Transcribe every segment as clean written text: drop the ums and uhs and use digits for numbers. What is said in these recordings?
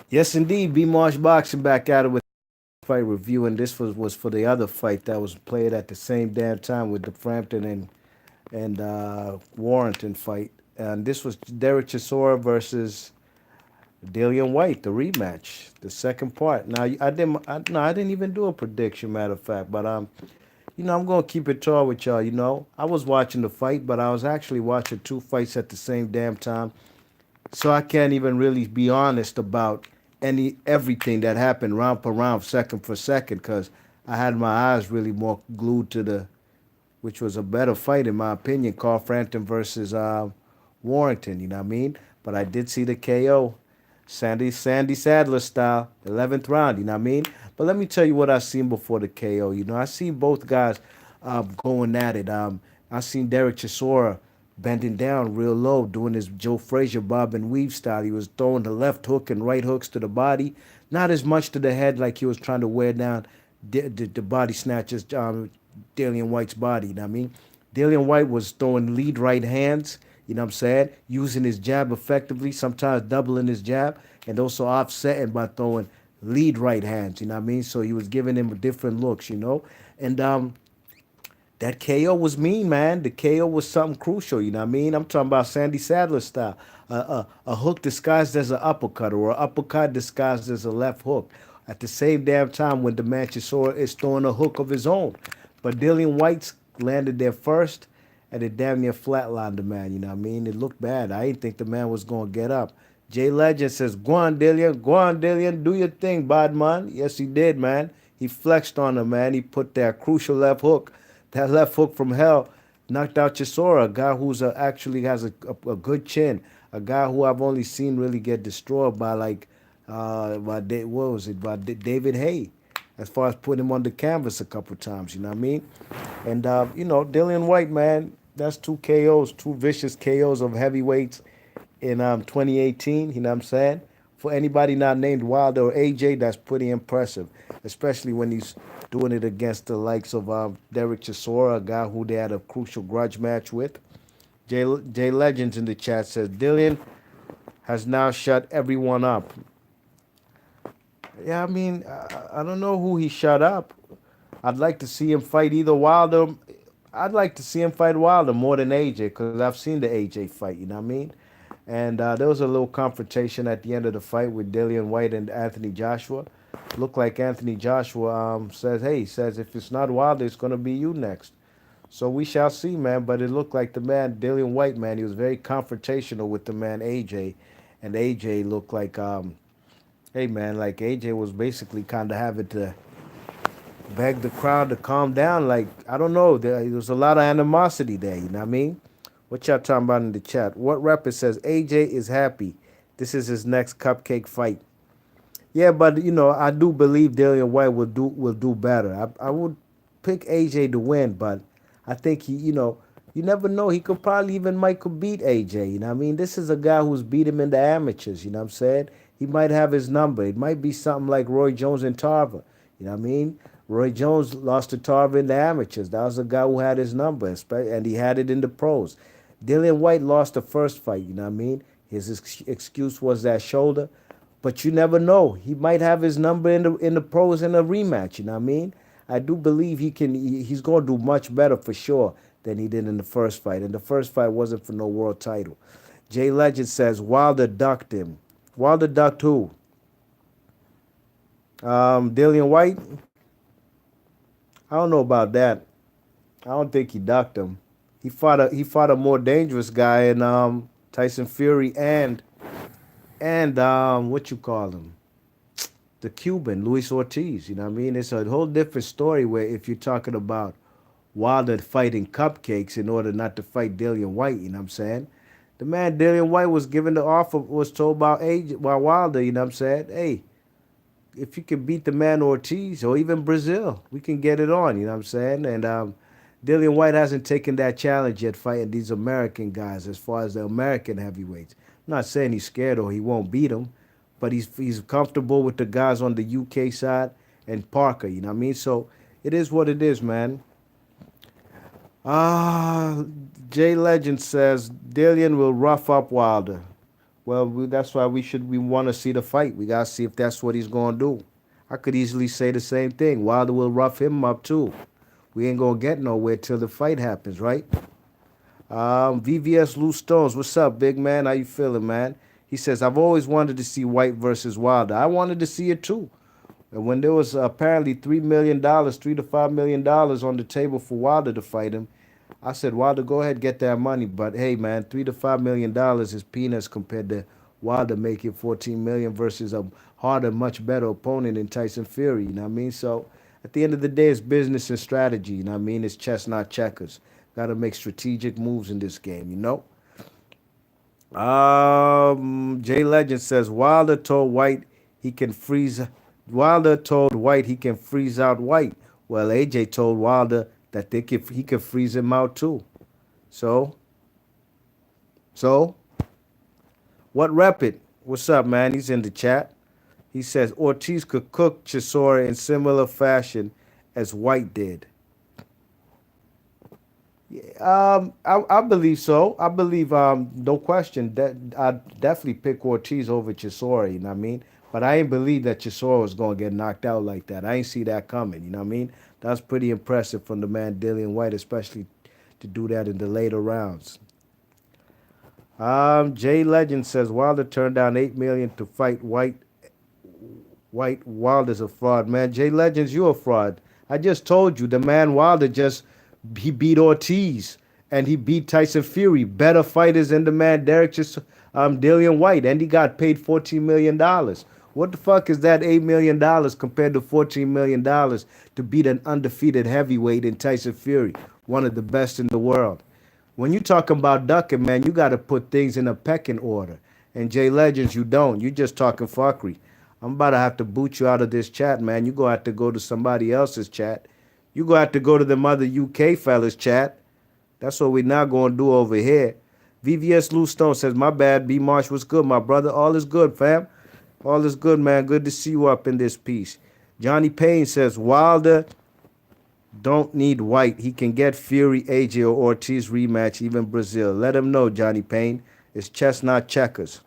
Yes, indeed. B Marsh Boxing back at it with fight review, and this was for the other fight that was played at the same damn time with the Frampton and Warrington fight. And this was Derek Chisora versus Dillian Whyte, the rematch, the second part. Now I didn't even do a prediction, matter of fact, but I'm gonna keep it tall with y'all. I was watching the fight, but I was actually watching two fights at the same damn time. So I can't even really be honest about everything that happened round per round, second for second, because I had my eyes really more glued to which was a better fight in my opinion, Carl Frampton versus Warrington. You know what I mean? But I did see the KO, Sandy Sadler style, 11th round. You know what I mean? But let me tell you what I seen before the KO. I seen both guys going at it. I seen Derek Chisora bending down real low, doing his Joe Frazier bob and weave style. He was throwing the left hook and right hooks to the body, not as much to the head like he was trying to wear down the body snatchers, Dillian White's body. You know what I mean? Dillian Whyte was throwing lead right hands, you know what I'm saying? Using his jab effectively, sometimes doubling his jab, and also offsetting by throwing lead right hands, you know what I mean? So he was giving him different looks. And that KO was mean, man. The KO was something crucial, you know what I mean? I'm talking about Sandy Sadler style. A hook disguised as an uppercut, or an uppercut disguised as a left hook. At the same damn time when the Manchester is throwing a hook of his own. But Dillian White's landed there first, and it damn near flatlined the man, you know what I mean? It looked bad. I didn't think the man was going to get up. Jay Legend says, go on, Dillian, do your thing, bad man. Yes, he did, man. He flexed on him, man. He put that crucial left hook, that left hook from hell, knocked out Chisora, a guy who's actually has a good chin, a guy who I've only seen really get destroyed by what was it, by David Hay, as far as putting him on the canvas a couple times, you know what I mean? And Dillian Whyte, man, that's two KOs, two vicious KOs of heavyweights in 2018. You know what I'm saying? For anybody not named Wilder or AJ, that's pretty impressive, especially when he's doing it against the likes of Derek Chisora, a guy who they had a crucial grudge match with. Jay Legends in the chat says Dillian has now shut everyone up. Yeah, I mean, I don't know who he shut up. I'd like to see him fight either Wilder. I'd like to see him fight Wilder more than AJ because I've seen the AJ fight. You know what I mean? And there was a little confrontation at the end of the fight with Dillian Whyte and Anthony Joshua. Looked like Anthony Joshua says if it's not Wilder, it's gonna be you next. So we shall see, man. But it looked like the man Dillian Whyte, man, he was very confrontational with the man AJ, and AJ looked like hey man, like AJ was basically kind of having to beg the crowd to calm down. Like, I don't know, there was a lot of animosity there, you know what I mean? What y'all talking about in the chat? What rapper says AJ is happy? This is his next cupcake fight. Yeah, but I do believe Dillian White will do better. I would pick AJ to win, but I think you never know. He could probably even Michael beat AJ. You know what I mean? This is a guy who's beat him in the amateurs. You know what I'm saying? He might have his number. It might be something like Roy Jones and Tarver. You know what I mean? Roy Jones lost to Tarver in the amateurs. That was a guy who had his number, and he had it in the pros. Dillian White lost the first fight. You know what I mean? His excuse was that shoulder. But you never know. He might have his number in the pros in a rematch. You know what I mean? I do believe he's going to do much better for sure than he did in the first fight. And the first fight wasn't for no world title. Jay Legend says Wilder ducked him. Wilder ducked who? Dillian Whyte? I don't know about that. I don't think he ducked him. He fought a more dangerous guy in Tyson Fury and what you call him, the Cuban, Luis Ortiz. You know what I mean? It's a whole different story where if you're talking about Wilder fighting cupcakes in order not to fight Dillian Whyte, you know what I'm saying? The man Dillian Whyte was given the offer, was told by Wilder, you know what I'm saying? Hey, if you can beat the man Ortiz or even Brazil, we can get it on, you know what I'm saying? And Dillian Whyte hasn't taken that challenge yet fighting these American guys as far as the American heavyweights. I'm not saying he's scared or he won't beat them, but he's comfortable with the guys on the UK side and Parker, you know what I mean? So it is what it is, man. Ah, Jay Legend says Dillian will rough up Wilder. Well, that's why we want to see the fight. We gotta see if that's what he's gonna do. I could easily say the same thing. Wilder will rough him up too. We ain't gonna get nowhere till the fight happens, right? VVS Lou Stones, what's up, big man? How you feeling, man? He says, I've always wanted to see Whyte versus Wilder. I wanted to see it too. And when there was apparently $3 million, $3 to $5 million on the table for Wilder to fight him, I said, Wilder, go ahead, get that money. But hey, man, $3 to $5 million is peanuts compared to Wilder making 14 million versus a harder, much better opponent in Tyson Fury. You know what I mean? So at the end of the day, it's business and strategy. You know what I mean? It's chess, not checkers. Got to make strategic moves in this game. You know. Jay Legend says Wilder told Whyte he can freeze. Wilder told Whyte he can freeze out Whyte. Well, AJ told Wilder that he could freeze him out too. So, so what rep it? What's up, man? He's in the chat. He says Ortiz could cook Chisora in similar fashion as Whyte did. I believe so. I believe, no question, that I'd definitely pick Ortiz over Chisora, you know what I mean? But I ain't believe that Chisora was going to get knocked out like that. I ain't see that coming, you know what I mean? That's pretty impressive from the man Dillian Whyte, especially to do that in the later rounds. Jay Legend says Wilder turned down $8 million to fight Whyte. Wilder's a fraud, man. Jay Legends, you a fraud. I just told you the man Wilder he beat Ortiz and he beat Tyson Fury, better fighters than the man Dillian Whyte, and he got paid $14 million. What the fuck is that $8 million compared to $14 million to beat an undefeated heavyweight in Tyson Fury, one of the best in the world? When you talking about ducking, man, you got to put things in a pecking order. And Jay Legends, you don't. You just talking fuckery. I'm about to have to boot you out of this chat, man. You gonna have to go to somebody else's chat. You gonna have to go to them other UK fellas chat. That's what we not gonna do over here. VVS Lou Stone says, my bad, B Marsh was good, my brother. All is good, fam. All is good, man. Good to see you up in this piece. Johnny Payne says, Wilder don't need Whyte. He can get Fury, AJ, or Ortiz rematch, even Brazil. Let him know, Johnny Payne. It's chess, not checkers.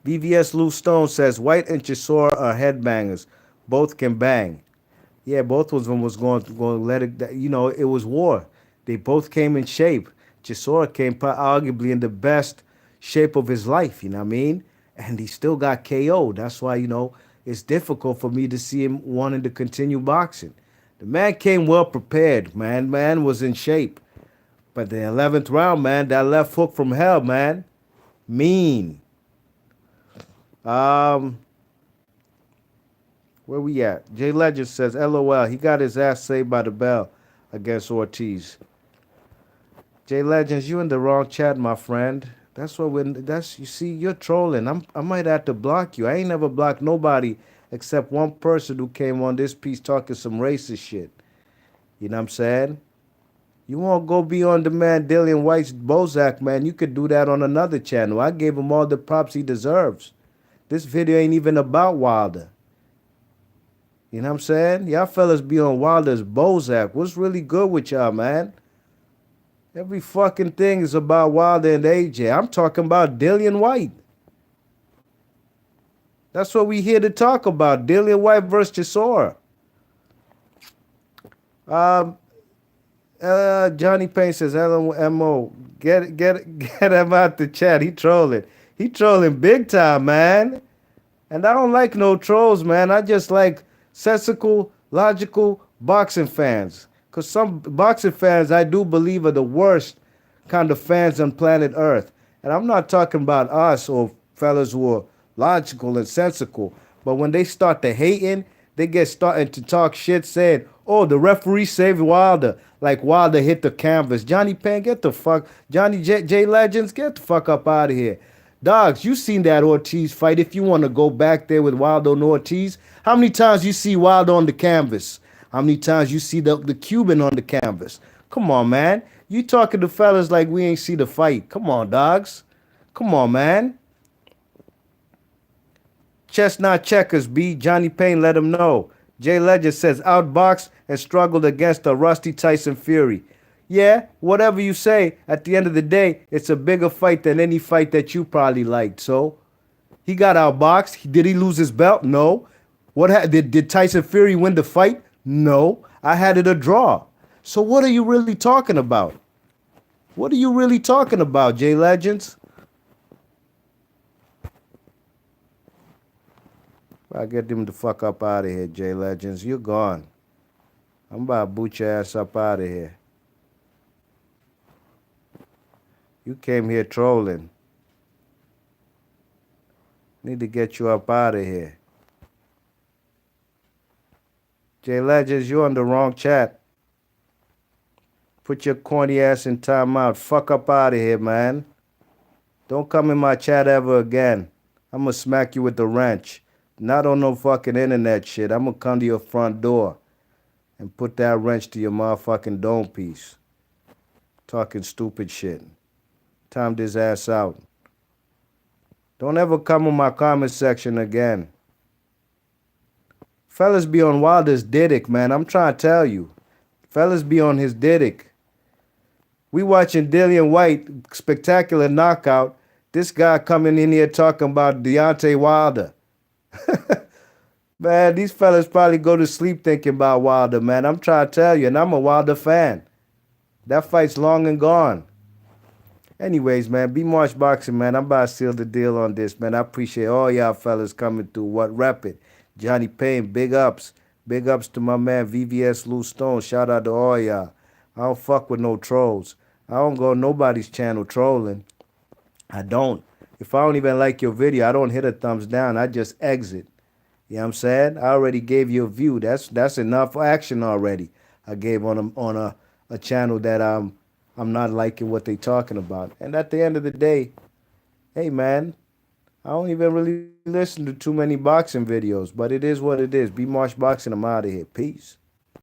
VVS Lou Stone says, Whyte and Chisora are headbangers. Both can bang. Yeah, both of them was going to let it, you know, it was war. They both came in shape. Chisora came arguably in the best shape of his life, you know what I mean? And he still got KO'd. That's why, you know, it's difficult for me to see him wanting to continue boxing. The man came well prepared, man. Man was in shape. But the 11th round, man, that left hook from hell, man. Mean. Where we at? Jay Legend says, LOL, he got his ass saved by the bell against Ortiz. Jay Legends, you in the wrong chat, my friend. That's what you see, you're trolling. I might have to block you. I ain't never blocked nobody except one person who came on this piece talking some racist shit. You know what I'm saying? You want to go be on the man Dillian Whyte's Bozak, man, you could do that on another channel. I gave him all the props he deserves. This video ain't even about Wilder. You know what I'm saying? Y'all fellas be on Wilder's Bozak. What's really good with y'all, man? Every fucking thing is about Wilder and AJ. I'm talking about Dillian Whyte. That's what we here to talk about. Dillian Whyte versus Chisora. Johnny Payne says, LMO, get him out the chat. He trolling. He trolling big time, man. And I don't like no trolls, man. I just like sensical, logical boxing fans. Because some boxing fans, I do believe, are the worst kind of fans on planet Earth. And I'm not talking about us or fellas who are logical and sensical. But when they start to hating, they get starting to talk shit saying, oh, the referee saved Wilder. Like Wilder hit the canvas. Johnny Payne, get the fuck. Johnny J Legends, get the fuck up out of here. Dogs, you seen that Ortiz fight. If you want to go back there with Wilder and Ortiz, how many times you see Wilder on the canvas? How many times you see the Cuban on the canvas? Come on, man. You talking to fellas like we ain't see the fight. Come on, dogs. Come on, man. Chestnut checkers, B. Johnny Payne, let him know. Jay Legend says, outboxed and struggled against a rusty Tyson Fury. Yeah, whatever you say, at the end of the day, it's a bigger fight than any fight that you probably liked. So he got outboxed. Did he lose his belt? No. Did Tyson Fury win the fight? No. I had it a draw. So what are you really talking about? What are you really talking about, Jay Legends? I get them the fuck up out of here, Jay Legends. You're gone. I'm about to boot your ass up out of here. You came here trolling. Need to get you up out of here. Jay Legends, you on the wrong chat. Put your corny ass in timeout. Fuck up out of here, man. Don't come in my chat ever again. I'm gonna smack you with the wrench. Not on no fucking internet shit. I'm gonna come to your front door and put that wrench to your motherfucking dome piece. Talking stupid shit. Time this ass out. Don't ever come in my comment section again. Fellas be on Wilder's Diddick, man. I'm trying to tell you. Fellas be on his Diddick. We watching Dillian Whyte, spectacular knockout. This guy coming in here talking about Deontay Wilder. Man, these fellas probably go to sleep thinking about Wilder, man. I'm trying to tell you, and I'm a Wilder fan. That fight's long and gone. Anyways, man, be March Boxing, man. I'm about to seal the deal on this, man. I appreciate all y'all fellas coming through. What rep it? Johnny Payne, big ups. Big ups to my man VVS Lou Stone. Shout out to all y'all. I don't fuck with no trolls. I don't go on nobody's channel trolling. I don't. If I don't even like your video, I don't hit a thumbs down. I just exit. You know what I'm saying? I already gave you a view. That's enough action already. I gave on a channel that I'm not liking what they talking about. And at the end of the day, hey man, I don't even really listen to too many boxing videos, but it is what it is. Be Marsh Boxing, I'm out of here. Peace.